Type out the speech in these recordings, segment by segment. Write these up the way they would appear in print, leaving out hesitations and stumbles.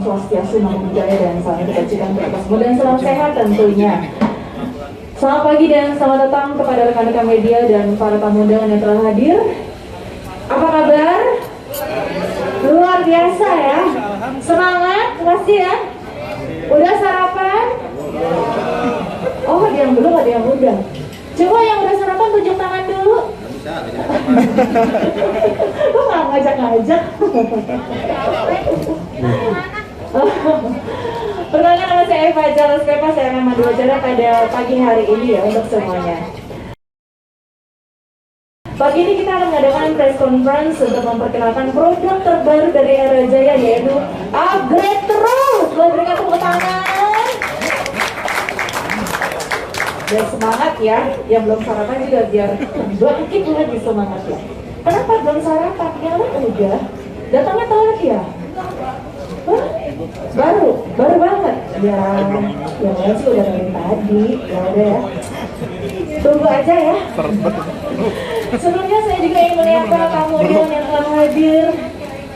Swastiastu, Namo Buddhaya, dan salam kebajikan untuk semua dan salam sehat tentunya. Selamat pagi dan selamat datang kepada rekan-rekan media dan para tamu undangan yang telah hadir. Apa kabar? Luar biasa ya. Semangat, pasti ya. Udah sarapan? Oh, ada yang belum, ada yang udah. Coba yang udah sarapan tunjuk tangan dulu. Lo nggak ngajak-ngajak. Perkenalkan, nama saya Eva Jalos Pepa, saya akan memandu acara pada pagi hari ini ya untuk semuanya. Pagi ini kita akan mengadakan press conference untuk memperkenalkan program terbaru dari Era Jaya, yaitu Upgrade Terus. Boleh berikan tepuk tangan. Dan semangat ya, yang belum sarapan juga biar bangkit lagi semangatnya. Kenapa belum sarapan? Yang lain udah. Datangnya telat ya? Hah? Baru banget. Ya, yang lain sih udah dari tadi. Ya udah ya. Tunggu aja ya. Sebelumnya saya juga ingin menyapa tamu undangan yang telah hadir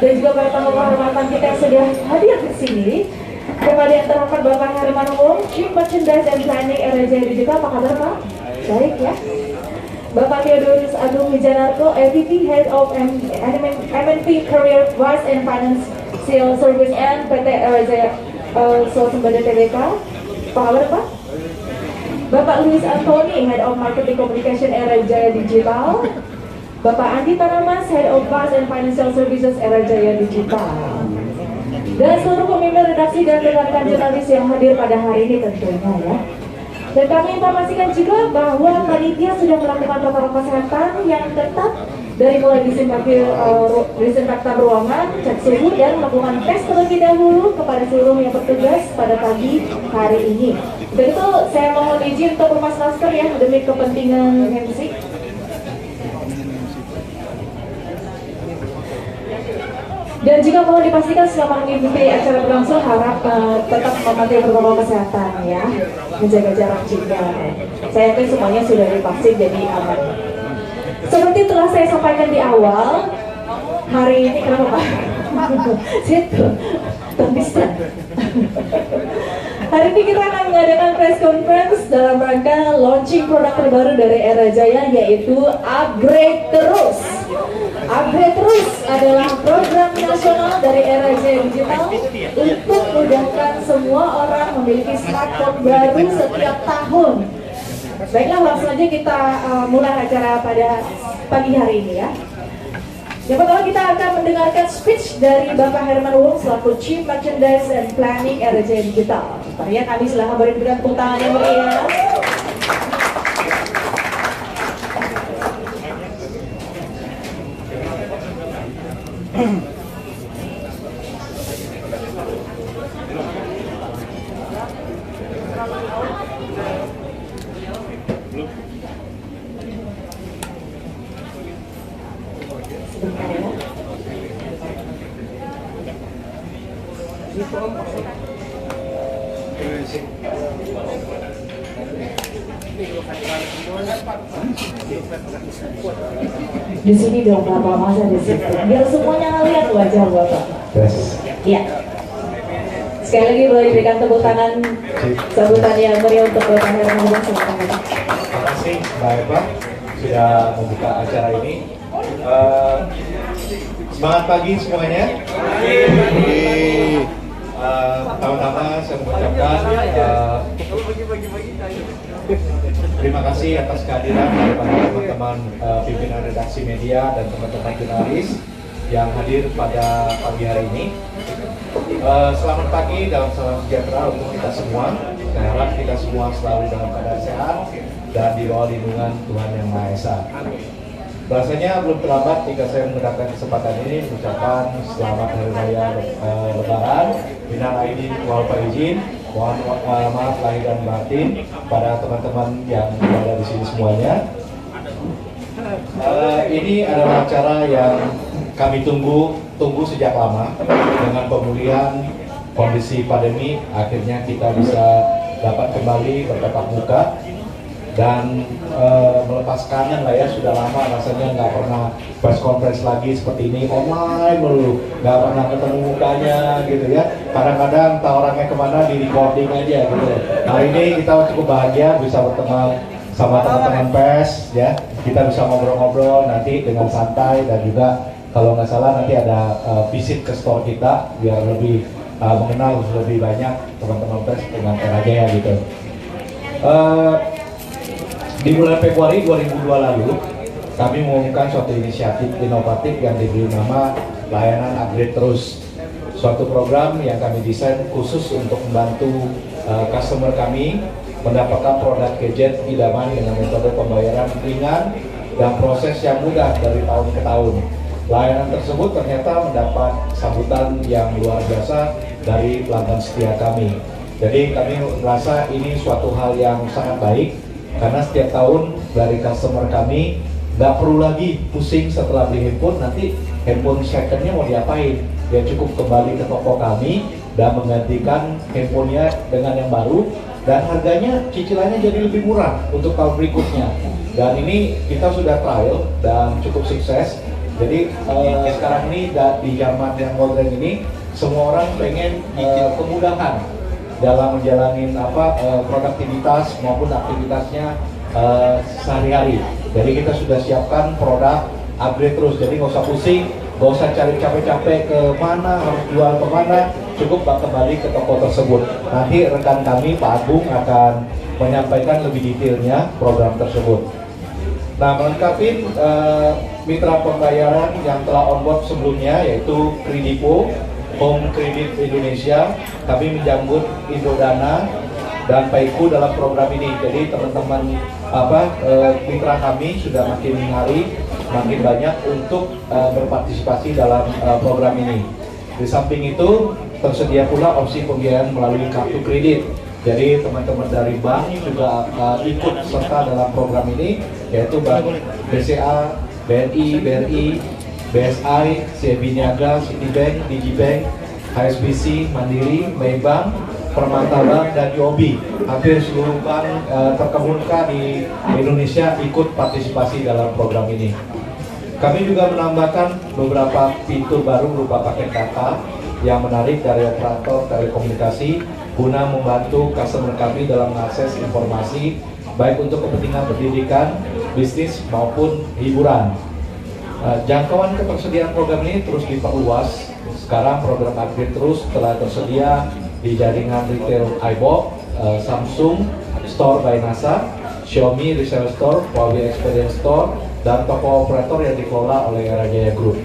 dan juga para tamu kehormatan kita yang sudah hadir di sini. Kepada yang terhormat Bapak Herman Wong, Chief Merchandise and Planning Era Jaya Digital, apa kabar Pak? Baik ya. Bapak Theodorus Agung Wijanarko, AVP Head of MNP Career Vice and Financial Service and PT Era Jaya Swasembada Tbk, apa kabar Pak? Bapak Luis Antoni, Head of Marketing Communication Era Jaya Digital. Bapak Andi Tanamas, Head of Vice and Financial Services Era Jaya Digital. Dan seluruh pemimpin redaksi dan rekan-rekan jurnalis yang hadir pada hari ini tentunya ya. Dan kami informasikan juga bahwa panitia sudah melakukan protokol kesehatan yang ketat dari mulai disinfektan ruangan, cek suhu, dan melakukan tes terlebih dahulu kepada seluruh yang bertugas pada pagi hari ini. Dan itu saya mohon izin untuk lepas masker ya demi kepentingan MC. Dan jika mohon dipastikan selama mengikuti acara berlangsung harap tetap mematuhi protokol kesehatan ya, menjaga jarak juga. Saya yakin semuanya sudah divaksin jadi aman. Seperti telah saya sampaikan di awal, hari ini kenapa Pak? Situ, bisa. Hari ini kita akan mengadakan press conference dalam rangka launching produk terbaru dari Era Jaya, yaitu Upgrade Terus. Upgrade Terus adalah program nasional dari Era Jaya Digital untuk memudahkan semua orang memiliki smartphone baru setiap tahun. Baiklah, langsung aja kita mulai acara pada pagi hari ini ya. Yang pertama kita akan mendengarkan speech dari Bapak Herman Wong selaku Chief Merchandise and Planning Era Jaya Digital. Mari kami silahkan berikan tepuk tangan yang meriah. Di sini dong Bapak, masa di situ biar semuanya ngeliat wajah Bapak. Yes. Iya. Sekali lagi boleh diberikan tepuk tangan sambutan yang meriah untuk Bapak Herman Wong. Terima kasih Mbak Eva sudah membuka acara ini. Semangat pagi semuanya. Pertama-tama saya mengucapkan terima kasih atas kehadiran kepada teman-teman pimpinan redaksi media dan teman-teman jurnalis yang hadir pada pagi hari ini. Selamat pagi dan salam sejahtera untuk kita semua. Saya harap kita semua selalu dalam keadaan sehat dan di bawah lindungan Tuhan Yang Maha Esa. Bahasanya belum terlambat jika saya menggunakan kesempatan ini mengucapkan selamat Hari Raya Lebaran, minal aidin wal faizin, mohon maaf lahir dan batin pada teman-teman yang berada di sini semuanya. Ini adalah acara yang kami tunggu sejak lama. Dengan pemulihan kondisi pandemi, akhirnya kita bisa dapat kembali bertatap muka dan melepas kangen lah ya, sudah lama rasanya nggak pernah press conference lagi seperti ini, online melulu, nggak pernah ketemu mukanya gitu ya. Kadang-kadang entah orangnya kemana, di recording aja gitu. Hari ini kita cukup bahagia bisa bertemu sama teman-teman pers ya, kita bisa ngobrol-ngobrol nanti dengan santai, dan juga kalau nggak salah nanti ada visit ke store kita biar lebih mengenal lebih banyak teman-teman pers dengan Era Jaya gitu. Di bulan Februari 2002 lalu, kami mengumumkan suatu inisiatif inovatif yang diberi nama Layanan Upgrade Terus. Suatu program yang kami desain khusus untuk membantu customer kami mendapatkan produk gadget idaman dengan metode pembayaran ringan dan proses yang mudah dari tahun ke tahun. Layanan tersebut ternyata mendapat sambutan yang luar biasa dari pelanggan setia kami. Jadi kami merasa ini suatu hal yang sangat baik, karena setiap tahun dari customer kami nggak perlu lagi pusing setelah beli handphone, nanti handphone secondnya mau diapain. Dia cukup kembali ke toko kami dan menggantikan handphonenya dengan yang baru, dan harganya cicilannya jadi lebih murah untuk tahun berikutnya. Dan ini kita sudah trial dan cukup sukses. Jadi sekarang ini di zaman yang modern ini, semua orang pengen kemudahan dalam menjalani produktivitas maupun aktivitasnya sehari-hari. Jadi kita sudah siapkan produk upgrade terus, jadi nggak usah pusing, nggak usah cari capek-capek ke mana, harus jual ke mana, cukup kembali ke toko tersebut. Nanti rekan kami Pak Agung akan menyampaikan lebih detailnya program tersebut. Nah, melengkapi mitra pembayaran yang telah on board sebelumnya, yaitu Kredipo, Home Credit Indonesia, kami menjemput Indodana dan Paiku dalam program ini. Jadi teman-teman mitra kami sudah makin hari makin banyak untuk berpartisipasi dalam program ini. Di samping itu tersedia pula opsi pembiayaan melalui kartu kredit. Jadi teman-teman dari bank juga ikut serta dalam program ini, yaitu Bank BCA, BNI, BRI, BSI, CIB Niaga, Citibank, Digibank, HSBC, Mandiri, Maybank, Permata Bank, dan UOB. Hampir seluruh bank terkemuka di Indonesia ikut partisipasi dalam program ini. Kami juga menambahkan beberapa fitur baru berupa paket data yang menarik dari operator telekomunikasi guna membantu customer kami dalam mengakses informasi baik untuk kepentingan pendidikan, bisnis maupun hiburan. Jangkauan ketersediaan program ini terus diperluas. Sekarang program upgrade terus telah tersedia di jaringan retail iBox, Samsung Store by NASA, Xiaomi Resale Store, Huawei Experience Store, dan toko operator yang dikelola oleh Era Jaya Group.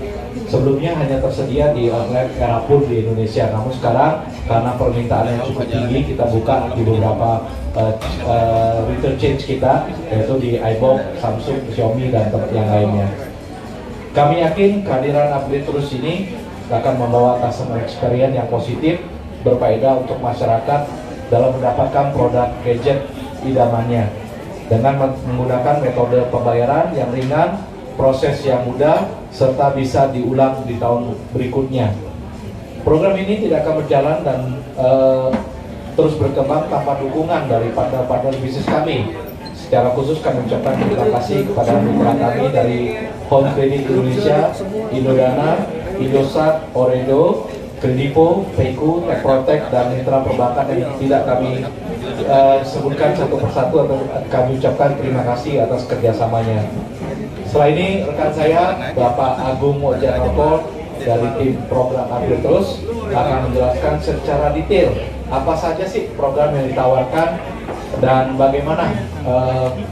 Sebelumnya hanya tersedia di outlet Erapur di Indonesia, namun sekarang karena permintaan yang cukup tinggi, kita buka di beberapa retail chains kita, yaitu di iBox, Samsung, Xiaomi, dan yang lainnya. Kami yakin kehadiran upgrade terus ini akan membawa customer experience yang positif, berfaedah untuk masyarakat dalam mendapatkan produk gadget idamannya dengan menggunakan metode pembayaran yang ringan, proses yang mudah, serta bisa diulang di tahun berikutnya. Program ini tidak akan berjalan dan terus berkembang tanpa dukungan dari partner-partner bisnis kami. Secara khusus kami ucapkan terima kasih kepada mitra kami dari Home Credit Indonesia, Indodana, Indosat, Oredo, Kredipo, Paiku, Tekprotect, dan mitra perbankan yang tidak kami sebutkan satu persatu, atau kami ucapkan terima kasih atas kerjasamanya. Setelah ini rekan saya Bapak Agung Mojanoko dari tim program Upgrade Terus akan menjelaskan secara detail apa saja sih program yang ditawarkan dan bagaimana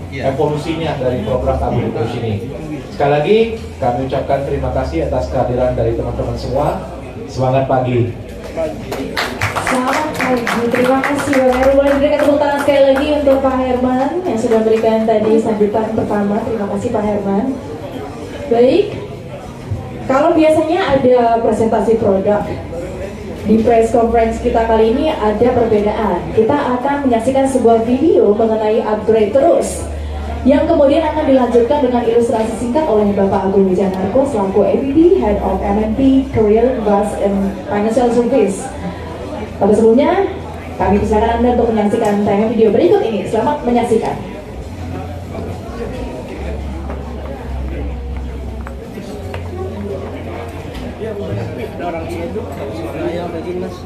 evolusinya dari program Upgrade Terus ini. Sekali lagi kami ucapkan terima kasih atas kehadiran dari teman-teman semua. Semangat pagi. Selamat pagi, terima kasih Pak Heru. Boleh berikan tepuk tangan sekali lagi untuk Pak Herman yang sudah berikan tadi sambutan pertama. Terima kasih Pak Herman. Baik, kalau biasanya ada presentasi produk, di press conference kita kali ini ada perbedaan. Kita akan menyaksikan sebuah video mengenai upgrade terus, yang kemudian akan dilanjutkan dengan ilustrasi singkat oleh Bapak Agung Wijanarko selaku AVP Head of MNP Career Advice and Financial Service. Tapi sebelumnya, kami persilakan Anda untuk menyaksikan tayangan video berikut ini. Selamat menyaksikan. orang itu saya udah mas.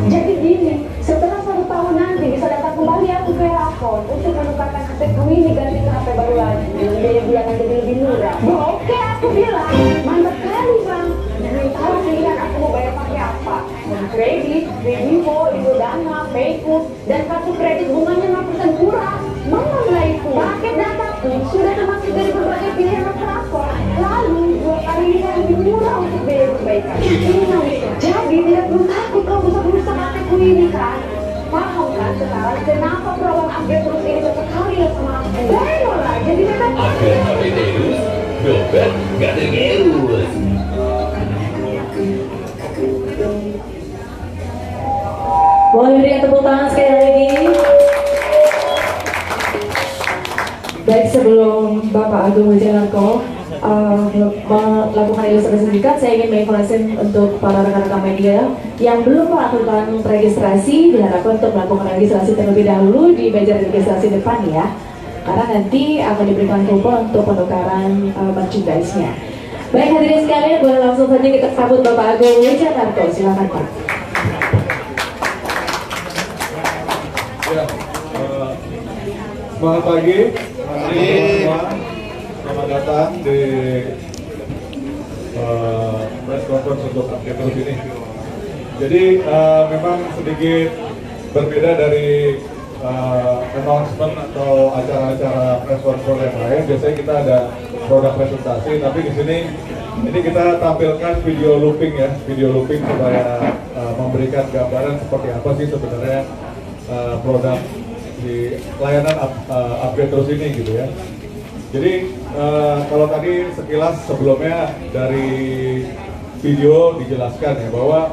Jadi gini, setelah 1 tahun nanti bisa datang kembali aku ke Rapon untuk menukarkan HP-ku ini ganti ke HP baru lagi. Biaya bulanan jadi lebih murah. Oke, aku bilang mantap kali bang. Sementara pilihan aku mau bayar pakai apa? Kredit, Vivo, Dana, Paypal, dan kartu kredit bunganya 0% kurang. Mau lah itu. Paket dataku sudah termasuk dari berbagai pilihan operator. Lalu 2 kali lipat lebih murah untuk biaya perbaikan. Jadi tidak perlu takut kalau rusak-rusak HP-ku ini kan. Paham kan sekarang kenapa program upgrade terus ini cocok sekali ya sama aku? Baiklah, jadi memang Upgrade HP terus, dompet gak tergerus. boleh berikan tepuk tangan sekali lagi. Baik, sebelum Bapak Agung Wijanarko melakukan ilustrasi singkat, saya ingin menginformasikan untuk para rekan-rekan media yang belum melakukan registrasi, diharapkan untuk melakukan registrasi terlebih dahulu di meja registrasi depan ya, karena nanti akan diberikan kupon untuk penukaran merchandise-nya. Baik hadirin sekalian, boleh langsung saja kita sambut Bapak Agung Wijanarko, silakan Pak. Ya, selamat pagi, semua. Selamat datang di press conference untuk update terus ini. Jadi memang sedikit berbeda dari announcement atau acara-acara press conference yang lain. Biasanya kita ada produk presentasi, tapi di sini ini kita tampilkan video looping ya, video looping supaya memberikan gambaran seperti apa sih sebenarnya produk di layanan upgrade terus ini gitu ya. Jadi kalau tadi sekilas sebelumnya dari video dijelaskan ya bahwa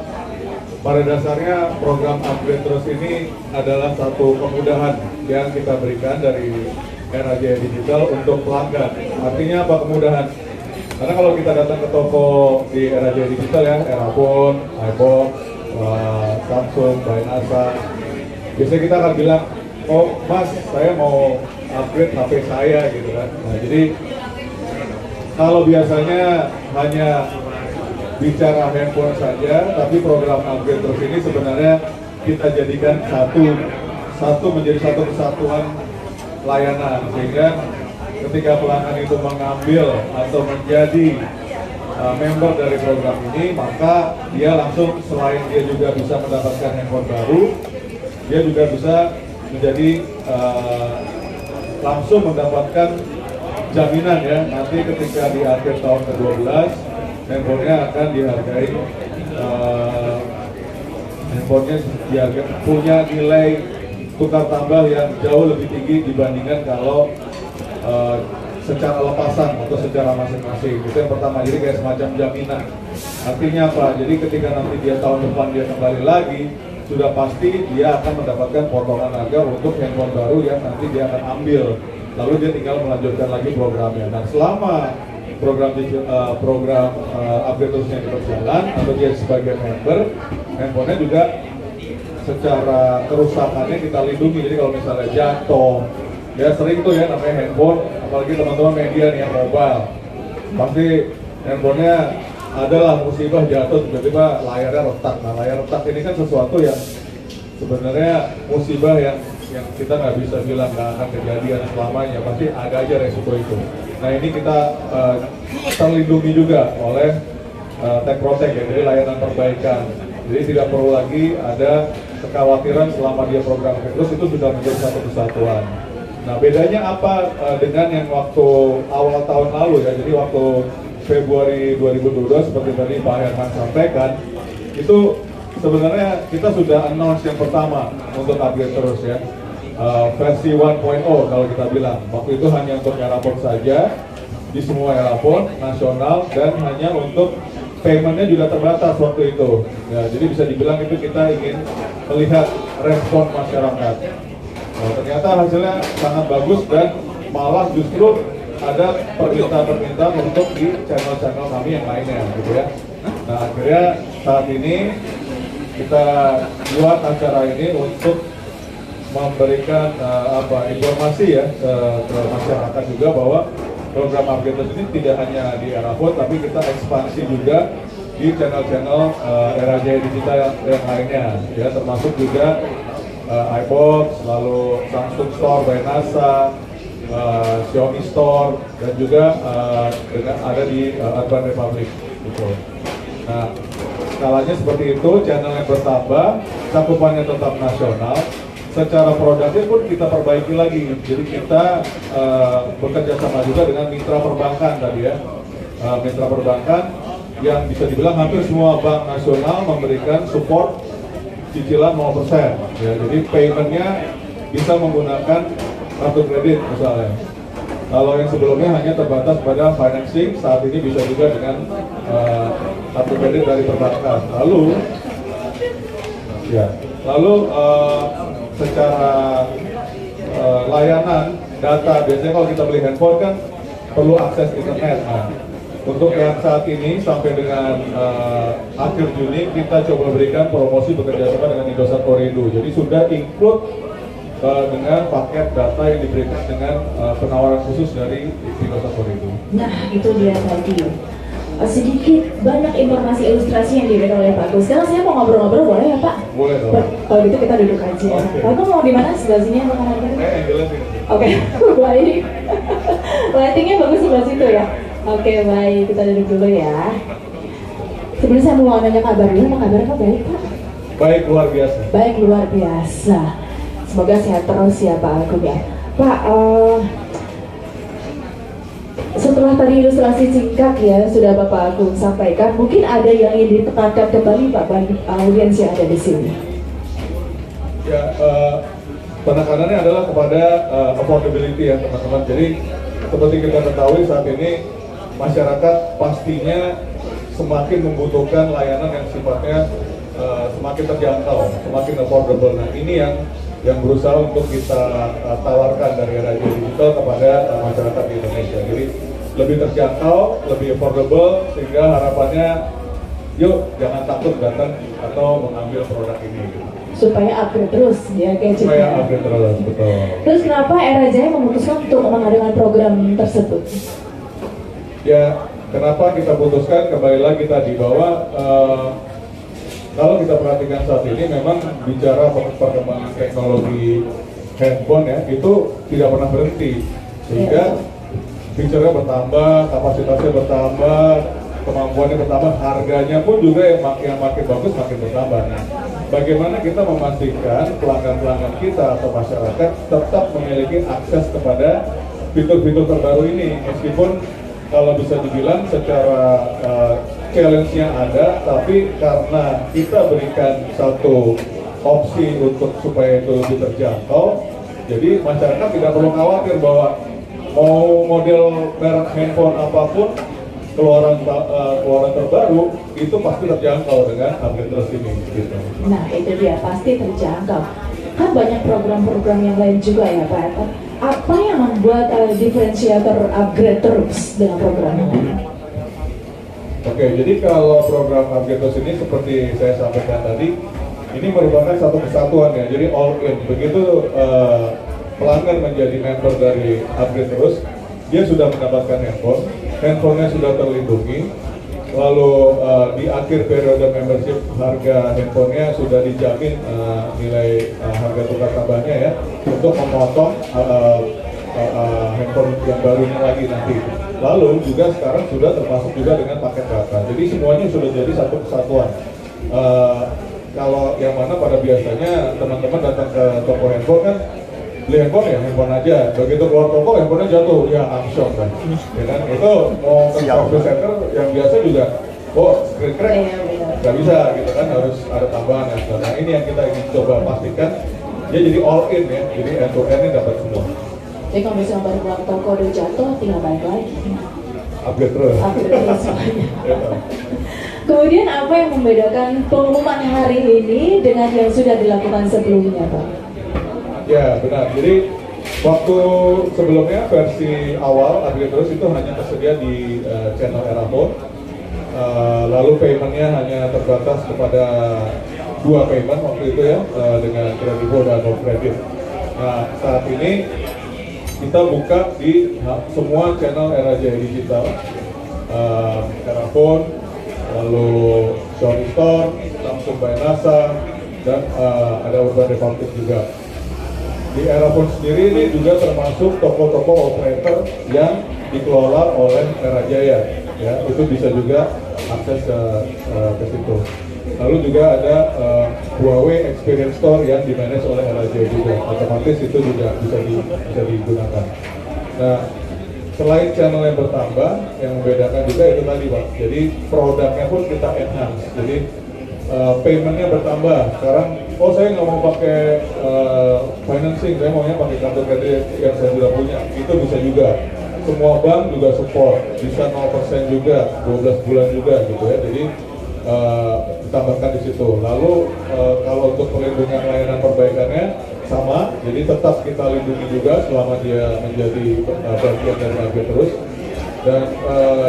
pada dasarnya program upgrade terus ini adalah satu kemudahan yang kita berikan dari Era Jaya Digital untuk pelanggan. Artinya apa kemudahan? Karena kalau kita datang ke toko di Era Jaya Digital ya, Erapon, iBox, Samsung, Bainasa, biasanya kita akan bilang, oh mas, saya mau upgrade HP saya gitu kan. Nah jadi kalau biasanya hanya bicara handphone saja, tapi program upgrade terus ini sebenarnya kita jadikan satu menjadi satu kesatuan layanan, sehingga ketika pelanggan itu mengambil atau menjadi member dari program ini, maka dia langsung selain dia juga bisa mendapatkan handphone baru, dia juga bisa menjadi langsung mendapatkan jaminan ya, nanti ketika di akhir tahun ke-12 handphonenya akan dihargai, handphonenya punya nilai tukar tambah yang jauh lebih tinggi dibandingkan kalau secara lepasan atau secara masing-masing. Itu yang pertama, jadi kayak semacam jaminan. Artinya apa? Jadi ketika nanti dia tahun depan dia kembali lagi, sudah pasti dia akan mendapatkan potongan harga untuk handphone baru yang nanti dia akan ambil. Lalu dia tinggal melanjutkan lagi programnya. Dan selama program upgrade terusnya berjalan atau dia sebagai member, handphonenya juga secara kerusakannya kita lindungi. Jadi kalau misalnya jatuh, ya sering tuh ya namanya handphone, apalagi teman-teman media nih yang mobile, pasti handphonenya adalah musibah jatuh tiba-tiba layarnya retak. Nah layar retak ini kan sesuatu yang sebenarnya musibah yang kita nggak bisa bilang nggak akan kejadian selamanya, pasti ada aja resiko itu. Nah ini kita terlindungi juga oleh Tech Protect ya, jadi layanan perbaikan. Jadi tidak perlu lagi ada kekhawatiran selama dia program terus, itu sudah menjadi satu kesatuan. Nah bedanya apa dengan yang waktu awal tahun lalu ya, jadi waktu Februari 2022 seperti tadi Pak Herman sampaikan, itu sebenarnya kita sudah announce yang pertama untuk upgrade terus ya, versi 1.0 kalau kita bilang. Waktu itu hanya untuk Erapon saja, di semua Erapon nasional, dan hanya untuk paymentnya juga terbatas waktu itu ya, jadi bisa dibilang itu kita ingin melihat respon masyarakat. Nah, ternyata hasilnya sangat bagus dan malah justru ada permintaan untuk di channel-channel kami yang lainnya gitu ya. Nah akhirnya saat ini kita buat acara ini untuk memberikan informasi ya ke masyarakat juga bahwa program Upgraders ini tidak hanya di Erafone, tapi kita ekspansi juga di channel-channel Era Jaya Digital yang lainnya, ya, termasuk juga iBox, lalu Samsung Store by NASA, Xiaomi Store, dan juga dengan ada di Urban Republic. Gitu. Nah, skalanya seperti itu, channelnya bertambah, cakupannya tetap nasional. Secara produknya pun kita perbaiki lagi. Jadi kita bekerja sama juga dengan mitra perbankan tadi ya, mitra perbankan yang bisa dibilang hampir semua bank nasional memberikan support cicilan 0%. Ya, jadi paymentnya bisa menggunakan kartu kredit misalnya. Kalau yang sebelumnya hanya terbatas pada financing, saat ini bisa juga dengan kartu kredit dari perbankan. Lalu secara layanan data, biasanya kalau kita beli handphone kan perlu akses internet. Nah, untuk yang saat ini sampai dengan akhir Juni kita coba berikan promosi bekerjasama dengan Indosat Ooredoo. Jadi sudah include dengan paket data yang diberikan dengan penawaran khusus dari Indosat Ooredoo. Nah, itu dia tadi. Sedikit banyak informasi ilustrasi yang diberikan oleh Pak Agus. Sekarang saya mau ngobrol-ngobrol, boleh ya Pak? Boleh dong. Kalau gitu kita duduk aja. Oke. Pak Agus mau di mana? Sebelah sini atau kanan kiri? Oke, baik. Lightingnya bagus sebelah situ ya. Oke, baik. Kita duduk dulu ya. Sebelum saya mau nanya kabar dulu, apa kabar Pak? Baik Pak? Baik, luar biasa. Baik, luar biasa. Semoga sehat terus ya Pak Agung ya. Pak, setelah tadi ilustrasi singkat ya sudah Bapak Agung sampaikan, mungkin ada yang ingin ditekankan kembali Pak bagi audiens yang ada di sini. Ya, penekanannya adalah kepada affordability ya teman-teman. Jadi seperti kita ketahui saat ini masyarakat pastinya semakin membutuhkan layanan yang sifatnya semakin terjangkau, semakin affordable. Nah, ini yang berusaha untuk kita tawarkan dari Era Jaya Digital kepada masyarakat di Indonesia. Jadi lebih terjangkau, lebih affordable, sehingga harapannya yuk jangan takut datang atau mengambil produk ini. Supaya upgrade terus ya gadgetnya. Supaya upgrade terus, betul. Terus kenapa Era Jaya memutuskan untuk mengadakan program tersebut? Ya, kenapa kita putuskan kembali lagi tadi bahwa kalau kita perhatikan saat ini memang bicara perkembangan teknologi handphone ya itu tidak pernah berhenti, sehingga fiturnya bertambah, kapasitasnya bertambah, kemampuannya bertambah, harganya pun juga yang makin bagus makin bertambah. Nah, bagaimana kita memastikan pelanggan-pelanggan kita atau masyarakat tetap memiliki akses kepada fitur-fitur terbaru ini, meskipun kalau bisa dibilang secara challenge-nya ada, tapi karena kita berikan satu opsi untuk supaya itu lebih terjangkau, jadi masyarakat tidak perlu khawatir bahwa mau model merek handphone apapun keluaran terbaru itu pasti terjangkau dengan Upgraders ini. Gitu. Nah itu dia, pasti terjangkau. Kan banyak program-program yang lain juga ya Pak. Apa yang membuat diferensiator upgrade terus dengan program ini? Oke, jadi kalau program Upgraders ini seperti saya sampaikan tadi, ini merupakan satu kesatuan ya, jadi all in. Begitu pelanggan menjadi member dari Upgraders, dia sudah mendapatkan handphonenya sudah terlindungi, lalu di akhir periode membership harga handphonenya sudah dijamin nilai harga tukar tambahnya ya, untuk memotong handphone yang barunya lagi nanti. Lalu juga sekarang sudah termasuk juga dengan paket data, jadi semuanya sudah jadi satu kesatuan. Kalau yang mana pada biasanya teman-teman datang ke toko handphone kan beli handphone aja, begitu keluar toko handphonenya jatuh, ya shock kan, ya kan? Itu mau ke service center yang biasa juga, screen crack, nggak bisa gitu kan, harus ada tambahan ya. Nah ini yang kita ingin coba pastikan, dia jadi all in ya, jadi end to end ini dapat semua. Jadi kalau misalnya baru keluar toko udah jatuh, tinggal balik lagi. Upgrade terus. Upgrade terus semuanya. Kemudian apa yang membedakan pengumuman hari ini dengan yang sudah dilakukan sebelumnya Pak? Ya benar, jadi waktu sebelumnya versi awal Upgraders itu hanya tersedia di channel Erafone, lalu paymentnya hanya terbatas kepada dua payment waktu itu ya, dengan Kredivo dan No Credit. Nah, saat ini kita buka di semua channel Era Jaya Digital, Erafone, lalu Sony Store, Samsung by NASA, dan ada Urban Republic juga. Di Erafone sendiri ini juga termasuk toko-toko operator yang dikelola oleh Era Jaya, ya itu bisa juga akses ke situ. Lalu juga ada Huawei Experience Store yang dimanage oleh Era Jaya juga, otomatis itu juga bisa digunakan. Nah, selain channel yang bertambah, yang membedakan juga itu tadi Pak, jadi produknya pun kita enhance, jadi paymentnya bertambah. Sekarang, oh saya nggak mau pakai financing, saya maunya pakai kartu kredit yang saya sudah punya, itu bisa juga. Semua bank juga support, bisa 0% juga, 12 bulan juga gitu ya. Jadi ditambahkan di situ. Lalu kalau untuk perlindungan layanan perbaikannya sama, jadi tetap kita lindungi juga selama dia menjadi bagian dari upgrade terus. Dan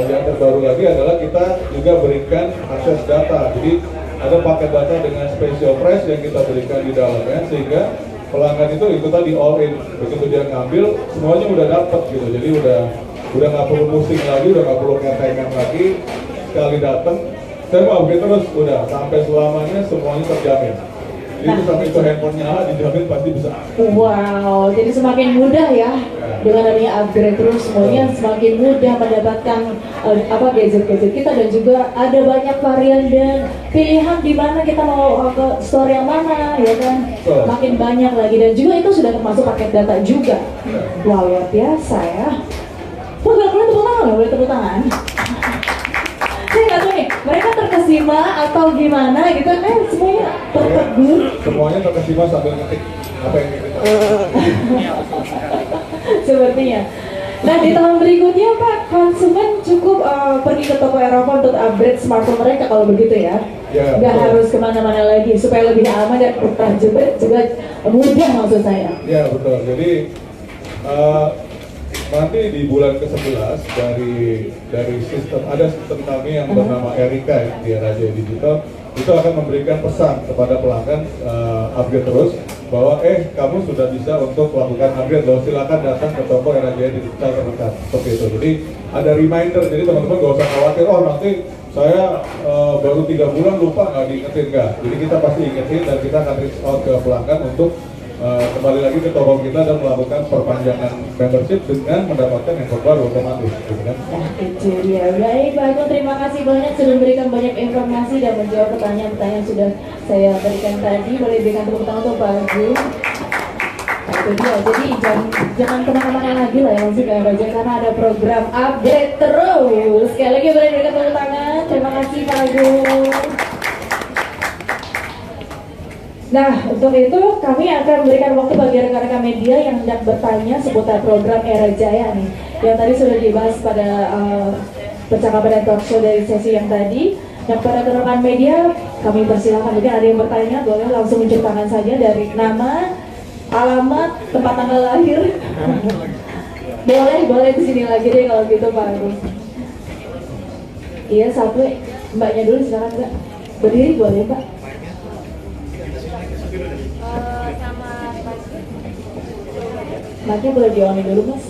yang terbaru lagi adalah kita juga berikan akses data. Jadi ada paket data dengan special price yang kita berikan di dalamnya, sehingga pelanggan itu tadi all in, begitu dia ngambil semuanya udah dapat gitu. Jadi udah nggak perlu pusing lagi, udah nggak perlu ngetengan lagi, sekali datang saya mau upgrade terus, udah sampai selamanya semuanya terjamin. Jadi sampai itu handphonenya dijamin pasti bisa. Wow, jadi semakin mudah ya dengan adanya upgrade terus, semuanya semakin mudah mendapatkan gadget-gadget kita, dan juga ada banyak varian dan pilihan di mana kita mau ke store yang mana ya kan, makin banyak lagi, dan juga itu sudah termasuk paket data juga. Wow, luar biasa ya. Boleh tepuk tangan, boleh tepuk tangan. Saya nggak tahu nih, mereka terkesima atau gimana gitu kan, semuanya tertegun. Semuanya terkesima sambil ngetik apa yang kita. Sepertinya. Nah, di tahun berikutnya Pak, konsumen cukup pergi ke toko Erafone untuk upgrade smartphone mereka kalau begitu ya. Ya, nggak betul. harus kemana-mana lagi, supaya lebih aman dan juga mudah maksud saya. Ya betul. Jadi nanti di bulan ke-11 dari sistem kami yang bernama Erika ya, di Era Jaya Digital, itu akan memberikan pesan kepada pelanggan upgrade terus bahwa kamu sudah bisa untuk melakukan upgrade loh, silakan datang ke toko Era Jaya Digital terdekat, seperti itu. Jadi ada reminder, jadi teman-teman gak usah khawatir, oh nanti saya baru 3 bulan lupa nggak diingetin, nggak. Jadi kita pasti ingetin dan kita akan reach out ke pelanggan untuk kembali lagi ke toko kita dan melakukan perpanjangan membership dengan mendapatkan handphone baru otomatis, gitu kan? Nah, itu dia. Baik, Pak Agung, terima kasih banyak sudah memberikan banyak informasi dan menjawab pertanyaan-pertanyaan yang sudah saya berikan tadi. Boleh berikan tepuk tangan untuk Pak Agung. Nah, itu dia. Jadi jangan kemana-mana lagi lah ya, langsung ke Raja, karena ada program upgrade terus. Sekali lagi boleh berikan tepuk tangan. Terima kasih Pak Agung. Nah, untuk itu kami akan memberikan waktu bagi rekan-rekan media yang hendak bertanya seputar program Era Jaya nih, yang tadi sudah dibahas pada percakapan dan talk show dari sesi yang tadi. Dan pada rekan media, kami persilakan, mungkin ada yang bertanya, boleh langsung menceritakan saja dari nama, alamat, tempat tanggal lahir. boleh di sini lagi deh kalau gitu Pak Agung. Iya, satu, mbaknya dulu silakan Mbak. Berdiri boleh Pak. Maknya boleh di-on dulu Mas.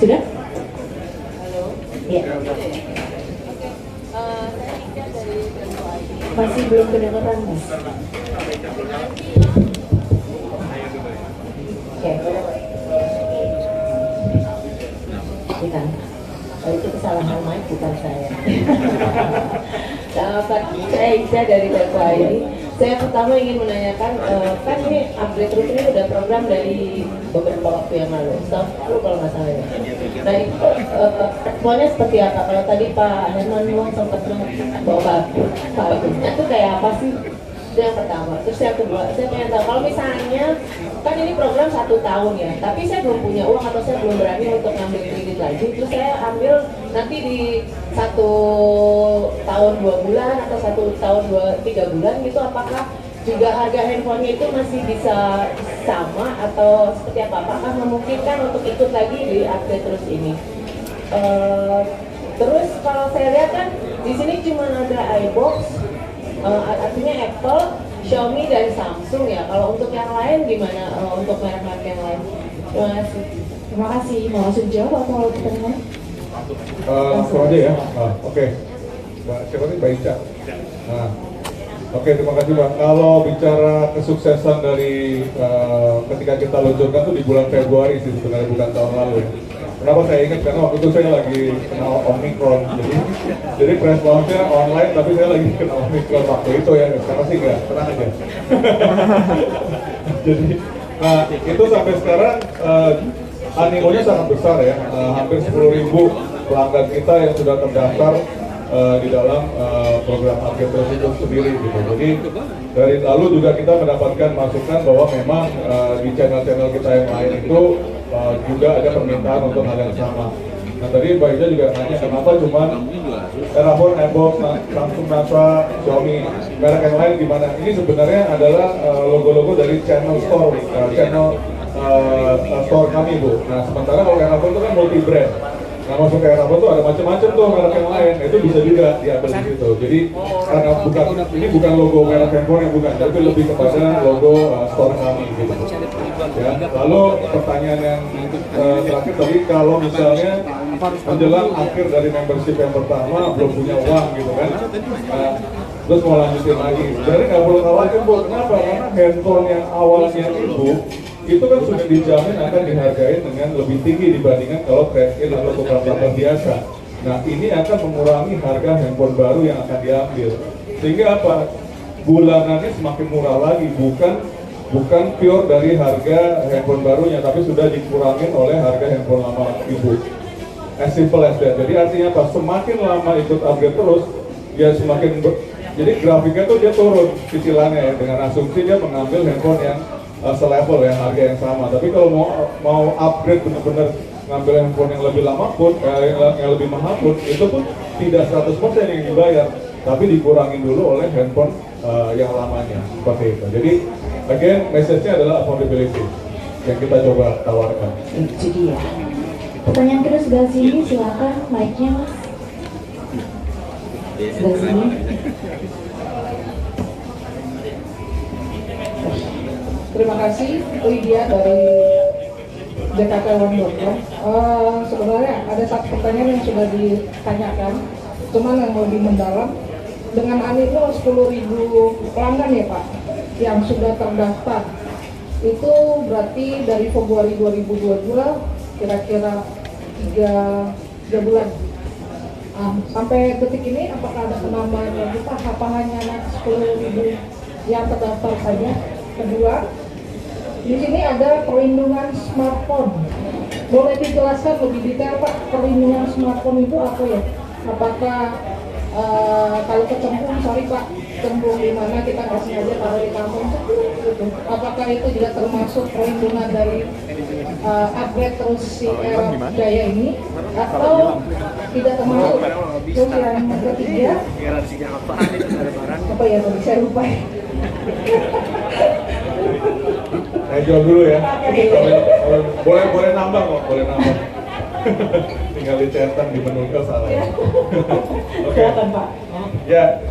Sudah? Halo. Iya. Masih belum kedengeran Mas. Oke. Bukan. Itu kesalahan mic, bukan saya. Selamat pagi, saya Isa dari Telco ID. Saya pertama ingin menanyakan, kan ini upgrade terus ini udah program dari beberapa waktu yang lalu, tahun lalu kalau nggak salah ya. Nah, semuanya seperti apa? Kalau tadi Pak Herman Wong sempat bawa Pak Agusnya itu kayak apa sih? Itu yang pertama. Terus yang kedua, saya pengen tahu kalau misalnya kan ini program 1 tahun ya, tapi saya belum punya uang atau saya belum berani untuk ngambil kredit lagi, terus saya ambil nanti di 1 tahun 2 bulan atau 1 tahun 3 bulan gitu, apakah juga harga handphonenya itu masih bisa sama atau seperti apa? Apakah memungkinkan untuk ikut lagi di upgrade terus ini? Terus kalau saya lihat kan di sini cuma ada iBox, artinya Apple, Xiaomi dan Samsung ya. Kalau untuk yang lain gimana? Untuk merek-merek yang lain? Terima kasih. Terima kasih. Mau langsung jawab atau mau pertanyaan? Langsung aja ya. Oke. Mbak, siapa nih? Mbak Ica. Nah, oke, terima kasih Mbak. Kalau bicara kesuksesan dari ketika kita luncurkan tuh di bulan Februari sih sebenarnya, bukan tahun lalu ya. Kenapa saya ingat? Karena waktu itu saya lagi kena Omicron, jadi press launch-nya online, tapi saya lagi kena Omicron waktu itu ya. Sekarang sih enggak, tenang aja. Jadi, nah itu sampai sekarang animonya sangat besar ya. Hampir 10.000 pelanggan kita yang sudah terdaftar di dalam program upgrade terus itu sendiri gitu. Jadi dari lalu juga kita mendapatkan masukan bahwa memang di channel-channel kita yang lain itu juga ada permintaan untuk hal yang sama. Nah tadi Mbak Ida juga nanya kenapa cuma Erafone, iBox, Samsung, Nasa, Xiaomi, merek yang lain gimana? Ini sebenarnya adalah logo-logo dari channel store, store kami Bu. Nah sementara kalau Erafone itu kan multi brand. Nah masuk ke Erafone tuh ada macam-macam tuh merek yang lain, itu bisa juga diambil di situ. Jadi karena ini bukan logo merek handphone yang bukan, tapi lebih kepada logo store kami gitu. Ya, lalu pertanyaan yang terakhir tadi, kalau misalnya menjelang akhir dari membership yang pertama belum punya uang gitu kan, terus mau lanjutin lagi, jadi nggak perlu khawatir Bu. Kenapa? Karena handphone yang awalnya itu kan sudah dijamin akan dihargai dengan lebih tinggi dibandingkan kalau trade-in atau tukar tambah biasa. Nah ini akan mengurangi harga handphone baru yang akan diambil, sehingga apa? Bulanannya semakin murah lagi, bukan pure dari harga handphone barunya, tapi sudah dikurangin oleh harga handphone lama ibu. As simple as that. Jadi artinya apa? Semakin lama ikut upgrade terus, dia semakin jadi grafiknya tuh dia turun cicilannya ya, dengan asumsi dia mengambil handphone yang selevel ya, harga yang sama. Tapi kalau mau upgrade benar-benar ngambil handphone yang lebih lama pun, yang lebih mahal pun, itu pun tidak 100% yang dibayar, tapi dikurangin dulu oleh handphone yang lamanya, seperti itu. Jadi again, message-nya adalah affordability yang kita coba tawarkan. Itu dia. Pertanyaan kedua sebelah sini, silakan mic-nya Mas. Sebelah sini. Terima kasih Lydia dari JKT One.com. Sebenarnya ada satu pertanyaan yang sudah ditanyakan, cuman yang lebih mendalam. Dengan animo 10.000 pelanggan ya Pak, yang sudah terdaftar, itu berarti dari Februari 2022 kira-kira 3 bulan. Sampai detik ini apakah ada penambahan lagi Pak? Apa hanya 10.000 yang terdaftar saja? Kedua, di sini ada perlindungan smartphone. Boleh dijelaskan lebih detail Pak, perlindungan smartphone itu apa ya? Apakah kalau kecemplung, sorry Pak, cemplung di mana kita nggak sengaja taruh di kampung gitu. Apakah itu juga termasuk perlindungan dari upgrade terus si era Jaya ini, atau tidak termasuk? Terus yang ketiga, apa ya tadi saya lupa. Saya jawab dulu ya. Boleh nambah kok, boleh nambah. Tinggal dicetak di menu ke salah. Oke. Silakan Pak. Ya,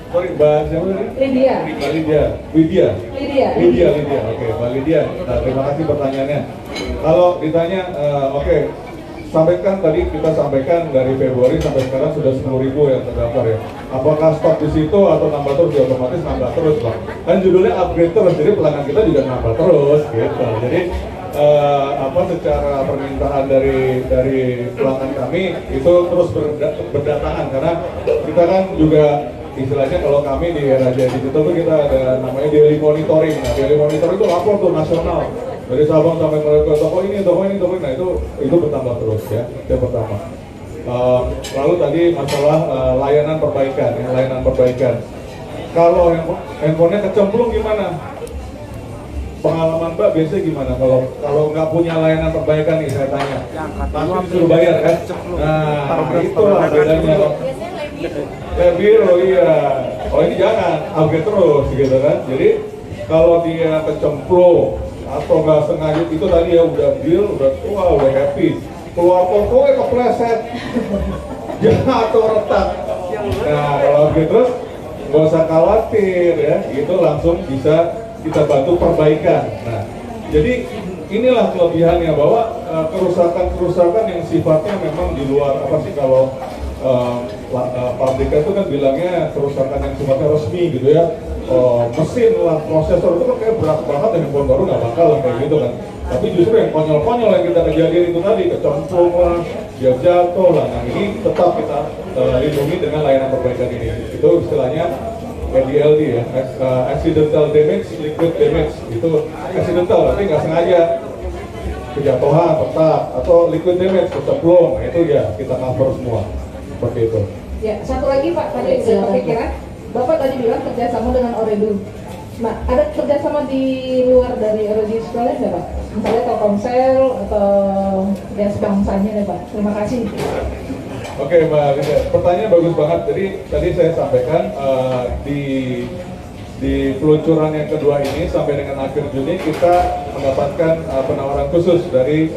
sorry Mbak siapa tadi? Lydia. Mbak Lydia. Lydia. Lydia. Oke, Mbak Lydia. Nah, terima kasih pertanyaannya. Kalau ditanya, oke, sampaikan tadi kita sampaikan dari Februari sampai sekarang sudah 10.000 yang terdaftar ya. Apakah stop di situ atau nambah terus? Ya otomatis nambah terus Pak. Kan judulnya upgrade terus, jadi pelanggan kita juga nambah terus gitu. Jadi secara permintaan dari pelanggan kami itu terus berdatangan, karena kita kan juga istilahnya kalau kami di Raja Digital itu kita ada namanya daily monitoring. Nah, daily monitoring itu lapor tuh nasional dari Sabang sampai Merauke, toko ini, nah itu bertambah terus ya. Yang pertama. Lalu tadi masalah layanan perbaikan. Kalau handphonenya kecemplung gimana? Pengalaman Mbak biasanya gimana? Kalau nggak punya layanan perbaikan nih, saya tanya, pasti disuruh bayar kan? Nah, itulah bedanya. Kayak biru, iya. oh ini jangan, upgrade terus gitu kan. Jadi kalau dia kecemplung atau nggak sengaja itu tadi ya udah deal, udah happy, keluar pokoknya kepleset, jatuh retak. Nah kalau upgrade terus nggak usah khawatir ya, itu langsung bisa kita bantu perbaikan. Nah jadi inilah kelebihannya bahwa kerusakan-kerusakan yang sifatnya memang di luar apa sih kalau pabrikan itu kan bilangnya kerusakan yang sifatnya resmi gitu ya, mesin lah, prosesor itu kan kayak berat banget, handphone baru nggak bakal lah kayak gitu kan. Tapi justru yang konyol-konyol yang kita kejadian itu tadi, kecemplung lah, dia jatuh lah, nah ini tetap kita lindungi dengan layanan perbaikan ini. Itu istilahnya ADLD ya, accidental damage, liquid damage. Itu accidental, tapi nggak sengaja kejatuhan, retak, atau liquid damage, kecemplung, itu ya kita cover semua. Seperti itu. Ya, satu lagi Pak, tadi saya kepikiran, Bapak tadi bilang kerjasama dengan Ooredoo. Nah, ada kerjasama di luar dari Ooredoo sekalian nggak Pak? Misalnya Telkomsel atau ya sebangsanya deh Pak. Terima kasih. Oke Mbak Linda, pertanyaan bagus banget. Jadi tadi saya sampaikan di peluncuran yang kedua ini sampai dengan akhir Juni kita mendapatkan penawaran khusus dari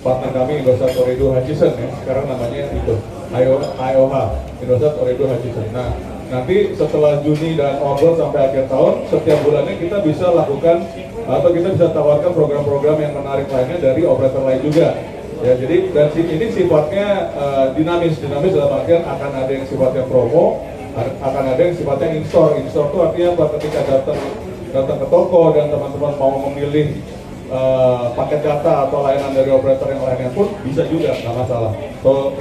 partner kami Indosat Ooredoo Hutchison ya, sekarang namanya itu IOH, Indosat Ooredoo Hutchison. Nah, nanti setelah Juni dan onward sampai akhir tahun, setiap bulannya kita bisa lakukan atau kita bisa tawarkan program-program yang menarik lainnya dari operator lain juga. Ya, jadi dan ini sifatnya dinamis dalam artian akan ada yang sifatnya promo, akan ada yang sifatnya in-store. In-store itu artinya ketika datang ke toko dan teman-teman mau memilih paket data atau layanan dari operator yang lainnya pun bisa juga, nggak masalah. So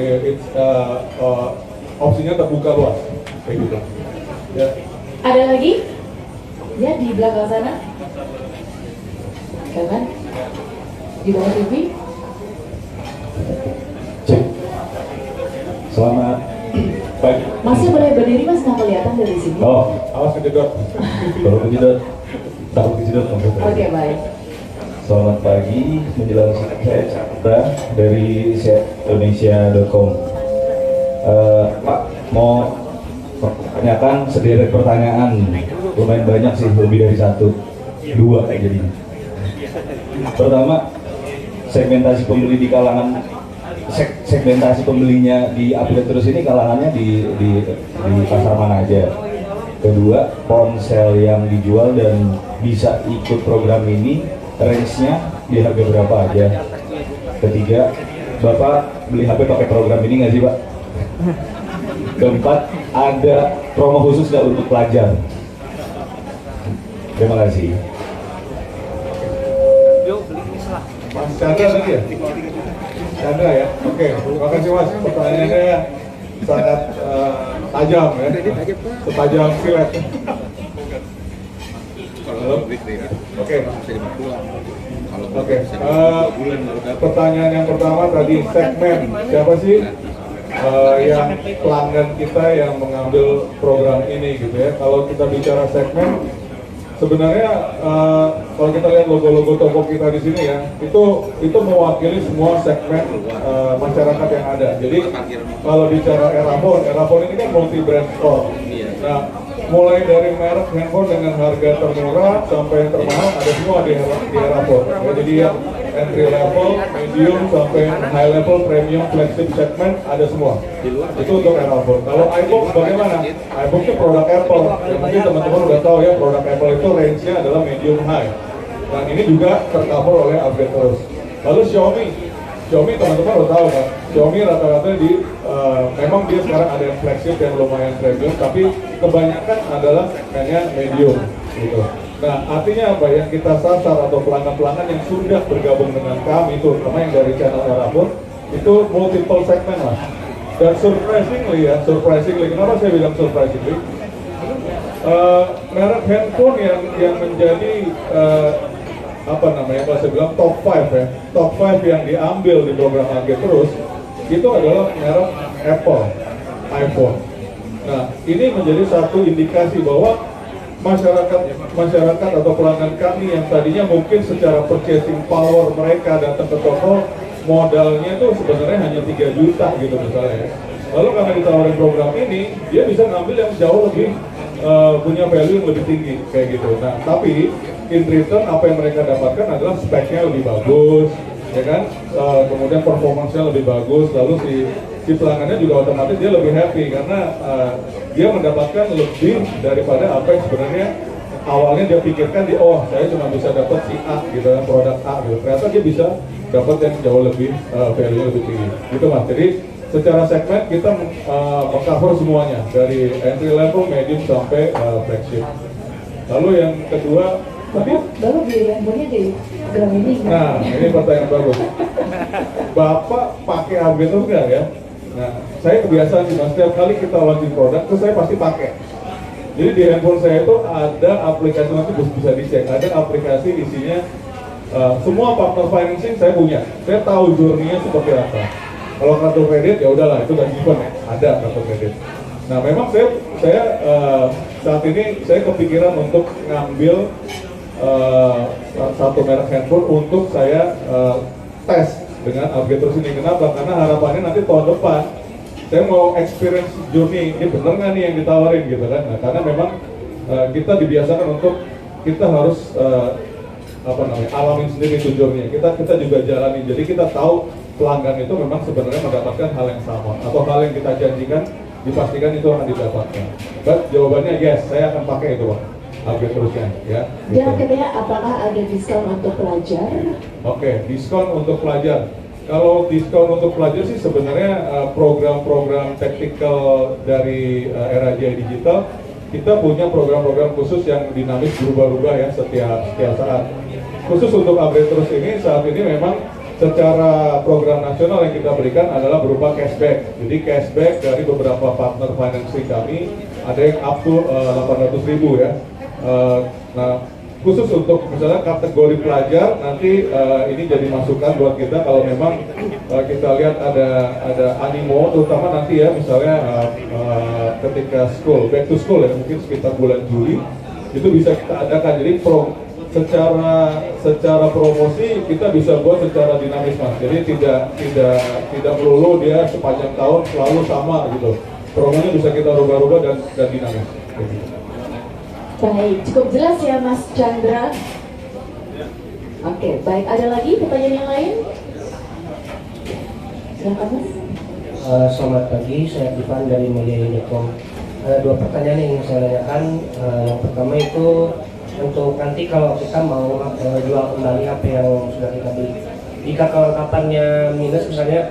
opsinya terbuka luas, kayak gitu. Ya. Ada lagi? Ya di belakang sana. Jangan. Di bawah TV. Cek. Selamat pagi. Masih boleh berdiri Mas, nggak kelihatan dari sini. Oh, Awas kejedot. baru kejedot. Takut kejedot. Oke, baik. Selamat pagi, menjelang saya Chandra dari Indonesia.com. Pak, mau pertanyakan sederet pertanyaan, lumayan banyak sih, lebih dari satu, dua jadi. Pertama, segmentasi pembeli di kalangan segmentasi pembelinya di upgrade terus ini kalangannya di pasar mana aja. Kedua, ponsel yang dijual dan bisa ikut program ini range-nya di harga berapa aja. Ketiga, Bapak beli HP pakai program ini nggak sih Pak? Keempat, ada promo khusus nggak untuk pelajar? Terima kasih. Mas Chandra tadi ya? Chandra ya? Oke, terima kasih Mas. Pertanyaannya sangat tajam ya, setajam silet. Halo? Oke. Pertanyaan yang pertama tadi segmen siapa sih yang pelanggan kita yang mengambil program ini gitu ya. Kalau kita bicara segmen, sebenarnya kalau kita lihat logo-logo toko kita di sini ya, itu mewakili semua segmen masyarakat yang ada. Jadi kalau bicara Erafone ini kan multi brand store. Nah, mulai dari merek handphone dengan harga termurah sampai yang termahal ada semua di Erafone. Ya, jadi yang entry level, medium sampai high level, premium, flagship segment ada semua. Itu untuk Erafone. Kalau iBox bagaimana? iBox itu produk Apple. Yang mungkin teman-teman udah tahu ya, produk Apple itu range-nya adalah medium high. Dan ini juga tercover oleh upgrade terus. Lalu Xiaomi teman-teman udah tahu kan? Xiaomi rata-rata memang dia sekarang ada yang flagship yang lumayan premium, tapi kebanyakan adalah segmennya medium gitu. Nah, artinya apa? Yang kita sasar atau pelanggan-pelanggan yang sudah bergabung dengan kami itu, terutama yang dari channel Erafone, itu multiple segmen lah. Dan surprisingly, kenapa saya bilang surprisingly? Merek handphone yang menjadi apa namanya, kalau saya bilang top 5 ya, top 5 yang diambil di program Upgrade terus, itu adalah merek Apple, iPhone. Nah, ini menjadi satu indikasi bahwa masyarakat atau pelanggan kami yang tadinya mungkin secara purchasing power mereka datang ke toko modalnya itu sebenarnya hanya 3 juta gitu misalnya. Lalu karena ditawarin program ini, dia bisa ngambil yang jauh lebih punya value yang lebih tinggi kayak gitu. Nah, tapi in return apa yang mereka dapatkan adalah speknya lebih bagus, ya kan? Kemudian performance-nya lebih bagus, lalu si pelanggannya juga otomatis dia lebih happy karena dia mendapatkan lebih daripada apa yang sebenarnya awalnya dia pikirkan saya cuma bisa dapat si A gitu kan, produk A gitu. Ternyata dia bisa dapat yang jauh lebih value lebih tinggi. Gitu Mas. Jadi secara segmen kita meng-cover semuanya dari entry level, medium sampai flagship. Lalu yang kedua tadi baru di handphonenya di gram ini. Nah, ini pertanyaan bagus. Bapak pakai upgrade terus nggak ya? Nah, saya kebiasaan sih Mas, setiap kali kita launching produk, terus saya pasti pakai. Jadi di handphone saya itu ada aplikasi, nanti bisa dicek, ada aplikasi isinya semua partner financing saya punya. Saya tahu journey-nya seperti apa. Kalau kartu kredit ya udahlah, itu udah given ya, ada kartu kredit. Nah, memang saya saat ini saya kepikiran untuk ngambil satu merek handphone untuk saya tes dengan upgrade terus ini. Kenapa? Karena harapannya nanti tahun depan saya mau experience journey, ini bener nggak nih yang ditawarin gitu kan? Nah, karena memang kita dibiasakan untuk kita harus alamin sendiri itu journey. Kita juga jalani. Jadi kita tahu pelanggan itu memang sebenarnya mendapatkan hal yang sama atau hal yang kita janjikan dipastikan itu akan didapatkan. But jawabannya yes, saya akan pakai itu Pak. Upgrade terusnya ya. Dan katanya apakah ada diskon untuk pelajar? Oke, diskon untuk pelajar. Kalau diskon untuk pelajar sih sebenarnya program-program tactical dari era Jaya Digital, kita punya program-program khusus yang dinamis berubah-ubah ya setiap saat. Khusus untuk upgrade terus ini saat ini memang secara program nasional yang kita berikan adalah berupa cashback. Jadi cashback dari beberapa partner financing kami ada yang up to 800.000 ya. Nah, khusus untuk misalnya kategori pelajar nanti ini jadi masukan buat kita kalau memang kita lihat ada animo terutama nanti ya misalnya ketika back to school ya mungkin sekitar bulan Juli itu bisa kita adakan. Jadi secara promosi kita bisa buat secara dinamis Mas. Jadi tidak melulu dia sepanjang tahun selalu sama gitu. Promonya bisa kita rubah-rubah dan dinamis. Baik, cukup jelas ya Mas Chandra. Oke, baik. Ada lagi pertanyaan yang lain? Silakan Mas. Selamat pagi, saya Ivan dari Media.com. Ada dua pertanyaan yang ingin saya tanyakan. Yang pertama itu untuk nanti kalau kita mau jual kembali HP yang sudah kita beli, jika kelengkapannya minus misalnya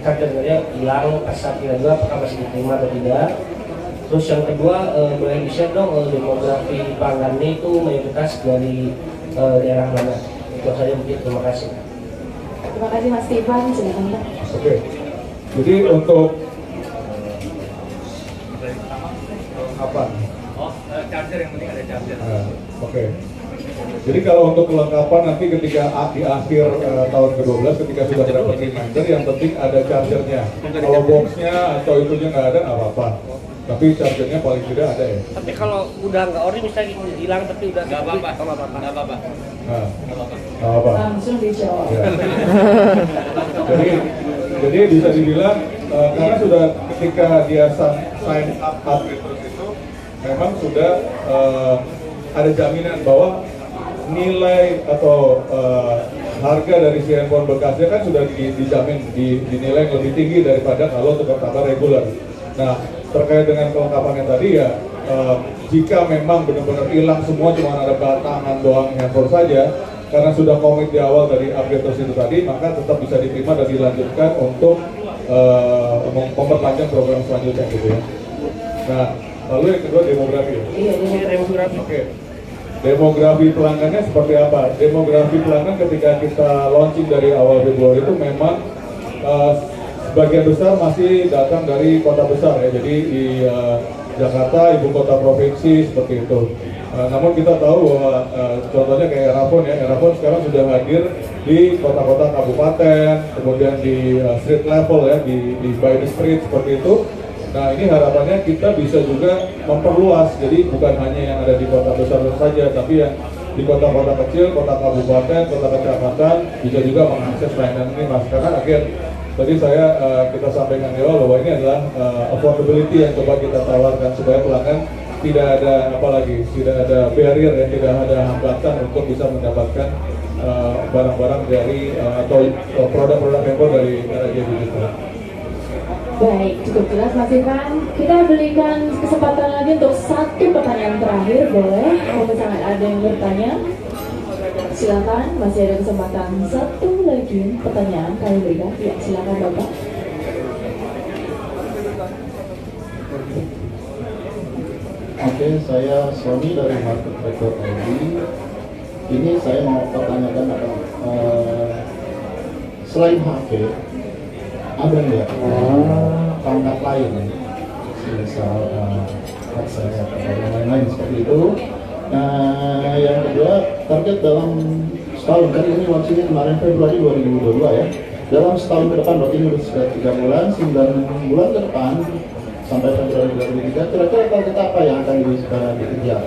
chargernya hilang pas saat kita jual, apakah masih diterima atau tidak? Terus yang kedua, boleh di-share dong demografi pelanggannya itu mayoritas dari daerah mana? Itu saja mungkin, terima kasih. Terima kasih Mas Ivan, silakan Pak. Oke. Jadi untuk apa? Charger yang penting ada charger. Oke. Jadi kalau untuk kelengkapan nanti ketika di akhir tahun ke-12 ketika sudah dapat reminder yang penting ada chargernya. Kalau boxnya atau itunya nggak ada nggak apa-apa. Tapi chargernya paling tidak ada ya. Tapi kalau udah nggak ori misalnya hilang tapi udah Nggak apa-apa. Nggak apa-apa. Nah, nggak apa-apa. Langsung dijawab. Ya. Jadi bisa dibilang karena sudah ketika dia sign up upgrade terus itu memang sudah ada jaminan bahwa nilai atau harga dari si handphone bekasnya kan sudah dijamin dinilai yang lebih tinggi daripada kalau tukar tambah reguler. Nah, terkait dengan kelengkapannya tadi ya jika memang benar-benar hilang semua cuma ada batangan doang handphone saja karena sudah komit di awal dari upgrade terus itu tadi maka tetap bisa diterima dan dilanjutkan untuk memperpanjang program selanjutnya gitu ya. Nah, lalu yang kedua demografi. Iya, demografi. Oke. Demografi pelanggannya seperti apa? Demografi pelanggan ketika kita launching dari awal Februari itu memang sebagian besar masih datang dari kota besar ya. Jadi di Jakarta, ibu kota provinsi seperti itu. Namun kita tahu bahwa contohnya kayak Erafone ya. Erafone sekarang sudah hadir di kota-kota kabupaten, kemudian di street level ya, di by the street seperti itu. Nah, ini harapannya kita bisa juga memperluas, jadi bukan hanya yang ada di kota besar saja, tapi yang di kota-kota kecil, kota kabupaten, kota kecamatan bisa juga mengakses layanan ini Mas. Karena akhir tadi kita sampaikan di awal bahwa ini adalah affordability yang coba kita tawarkan supaya pelanggan tidak ada tidak ada barrier ya, tidak ada hambatan untuk bisa mendapatkan barang-barang dari atau produk-produk handphone dari RAJ Digital. Baik, cukup jelas Mas Ivan. Kita berikan kesempatan lagi untuk satu pertanyaan terakhir, boleh? Kalau misalnya ada yang bertanya, silakan. Masih ada kesempatan satu lagi pertanyaan kami berikan. Ya, silakan Bapak. Oke, saya Sony dari Market Record ID. Ini saya mau pertanyakan selain HP, ada nggak perangkat lain, misal headset atau yang lain-lain seperti itu? Nah, yang kedua, target dalam setahun, kan ini launchingnya kemarin Februari 2022 ya. Dalam setahun ke depan, berarti ini sudah 3 bulan, 9 bulan ke depan, sampai Februari 2023, kira-kira target apa yang akan dikejar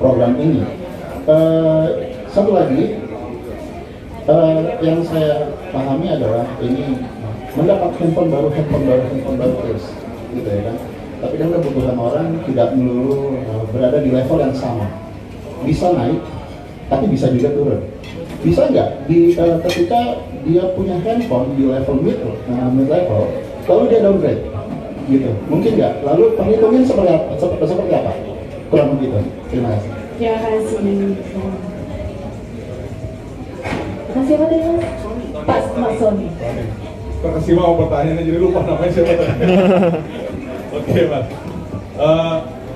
program ini? Satu lagi, yang saya pahami adalah ini mendapat handphone baru terus, gitu ya kan? Tapi kan kebutuhan orang tidak melulu berada di level yang sama. Bisa naik, tapi bisa juga turun. Bisa nggak ketika dia punya handphone di level mid level, lalu dia downgrade? Gitu, mungkin nggak? Lalu perhitungin seperti apa? Kurang begitu. Terima kasih. Terima kasih. Terima kasih Pak Dewa. Pak Mas Sony. Terima kasih mau pertanyaannya jadi lupa namanya siapa tadi. Oke Mas.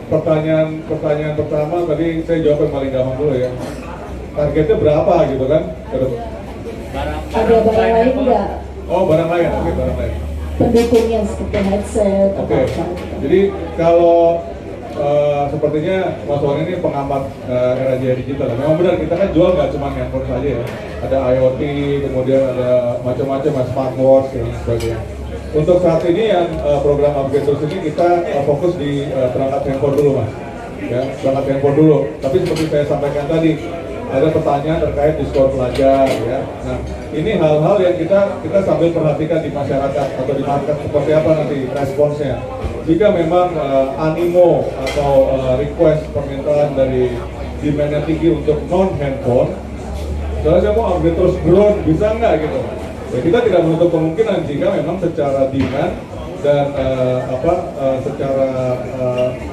Pertanyaan pertama tadi saya jawab yang paling gampang dulu ya. Targetnya berapa gitu kan? Ada barang lain nggak? Oh barang lain, oke barang lain. Pendukungnya seperti headset atau Oke, apa? jadi kalau sepertinya Mas Wan ini pengamat RAJ Digital. Memang benar kita kan jual nggak cuma handphone saja ya. Ada IoT, kemudian ada macam-macam smartwatch dan sebagainya. Untuk saat ini yang program upgrade terus ini kita fokus di perangkat handphone dulu Mas. Ya, perangkat handphone dulu. Tapi seperti saya sampaikan tadi, ada pertanyaan terkait diskon pelajar ya. Nah, ini hal-hal yang kita sambil perhatikan di masyarakat atau di market seperti apa nanti responsnya. Jika memang animo atau request permintaan dari demand yang tinggi untuk non handphone, soalnya saya mau upgrade terus drone bisa nggak gitu? Ya, kita tidak menutup kemungkinan jika memang secara demand dan secara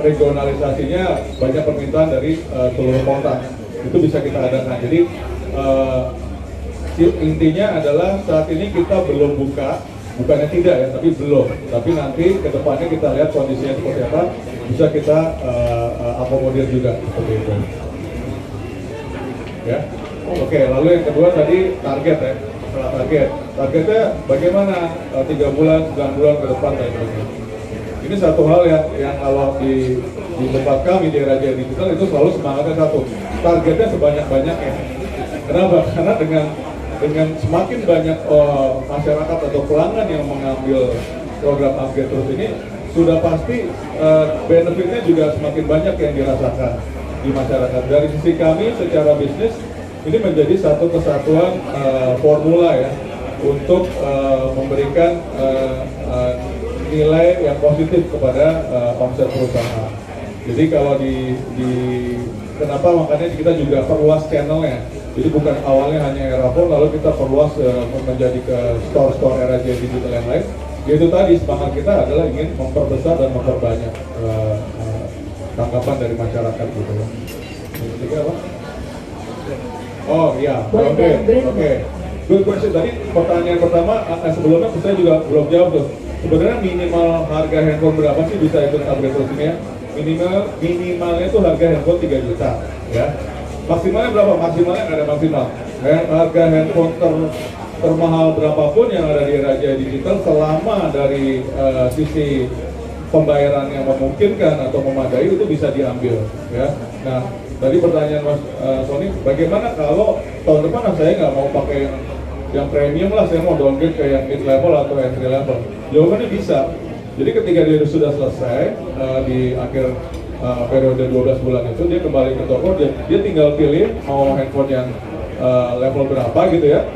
regionalisasinya banyak permintaan dari seluruh kota. Itu bisa kita adakan. Jadi intinya adalah saat ini kita belum buka, bukannya tidak ya, tapi belum. Tapi nanti ke depannya kita lihat kondisinya seperti apa, bisa kita akomodir juga seperti itu. Ya, oke. Lalu yang kedua tadi target ya, targetnya bagaimana 3 bulan, 9 bulan ke depan tadi. Ini satu hal yang kalau di tempat kami di RAJ Digital itu selalu semangatnya satu, targetnya sebanyak-banyaknya. Kenapa? Karena dengan semakin banyak masyarakat atau pelanggan yang mengambil program upgrade terus ini, sudah pasti benefitnya juga semakin banyak yang dirasakan di masyarakat. Dari sisi kami secara bisnis, ini menjadi satu kesatuan formula ya untuk memberikan nilai yang positif kepada omset perusahaan. Jadi kalau kenapa makanya kita juga perluas channelnya. Jadi bukan awalnya hanya Erafone, lalu kita perluas menjadi ke store-store RAJ Digital yang lain. Yaitu tadi semangat kita adalah ingin memperbesar dan memperbanyak tanggapan dari masyarakat gitu. Yang ketiga apa? Oh iya, oke. Good question. Tadi pertanyaan pertama sebelumnya saya juga belum jawab tuh. Sebenarnya minimal harga handphone berapa sih bisa ikut upgrade terus ini ya? Minimalnya itu harga handphone 3 juta ya. Maksimalnya berapa? Maksimalnya nggak ada maksimal. Harga handphone termahal berapapun yang ada di RAJ Digital selama dari sisi pembayaran yang memungkinkan atau memadai itu bisa diambil ya. Nah, tadi pertanyaan Mas Sony, bagaimana kalau tahun depan saya nggak mau pakai yang premium lah, saya mau downgrade ke yang mid level atau entry level? Jawabannya bisa. Jadi ketika dia sudah selesai di akhir periode 12 bulan itu, dia kembali ke toko, dia tinggal pilih mau handphone yang level berapa gitu ya.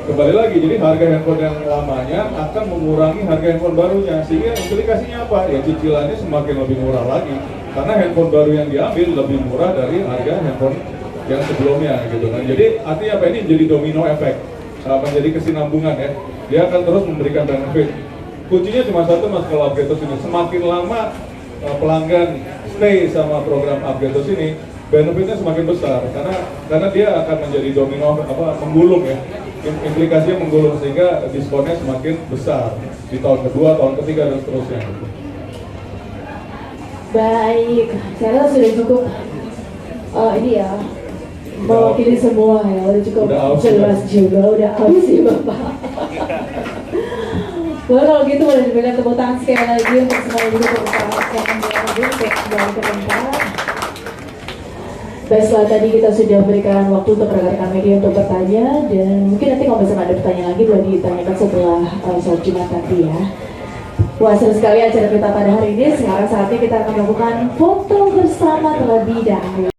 Kembali lagi, jadi harga handphone yang lamanya akan mengurangi harga handphone barunya, sehingga implikasinya apa? Ya cicilannya semakin lebih murah lagi. karena handphone baru yang diambil lebih murah dari harga handphone yang sebelumnya gitu kan. Jadi artinya apa, ini jadi domino efek, menjadi kesinambungan ya. Dia akan terus memberikan benefit. Kuncinya cuma satu mas, kalau Upgradeos ini semakin lama pelanggan stay sama program Upgradeos ini, benefitnya semakin besar karena dia akan menjadi domino menggulung ya. Implikasinya menggulung sehingga diskonnya semakin besar di tahun kedua, tahun ketiga dan seterusnya. Baik, saya rasa sudah cukup ini ya, mewakili semua ya, udah cukup jelas juga, udah habis ya Bapak. Boleh kalau gitu boleh diberikan tepuk tangan sekali lagi untuk semua ibu berusaha yang menjadi untuk kembali ke tempat. Baik, setelah tadi kita sudah berikan waktu untuk rekan-rekan media untuk bertanya, dan mungkin nanti kalau misalnya ada pertanyaan lagi boleh ditanyakan setelah sholat Jumat nanti ya. Wah, seru sekali acara kita pada hari ini. Sekarang saatnya kita akan melakukan foto bersama terlebih dahulu.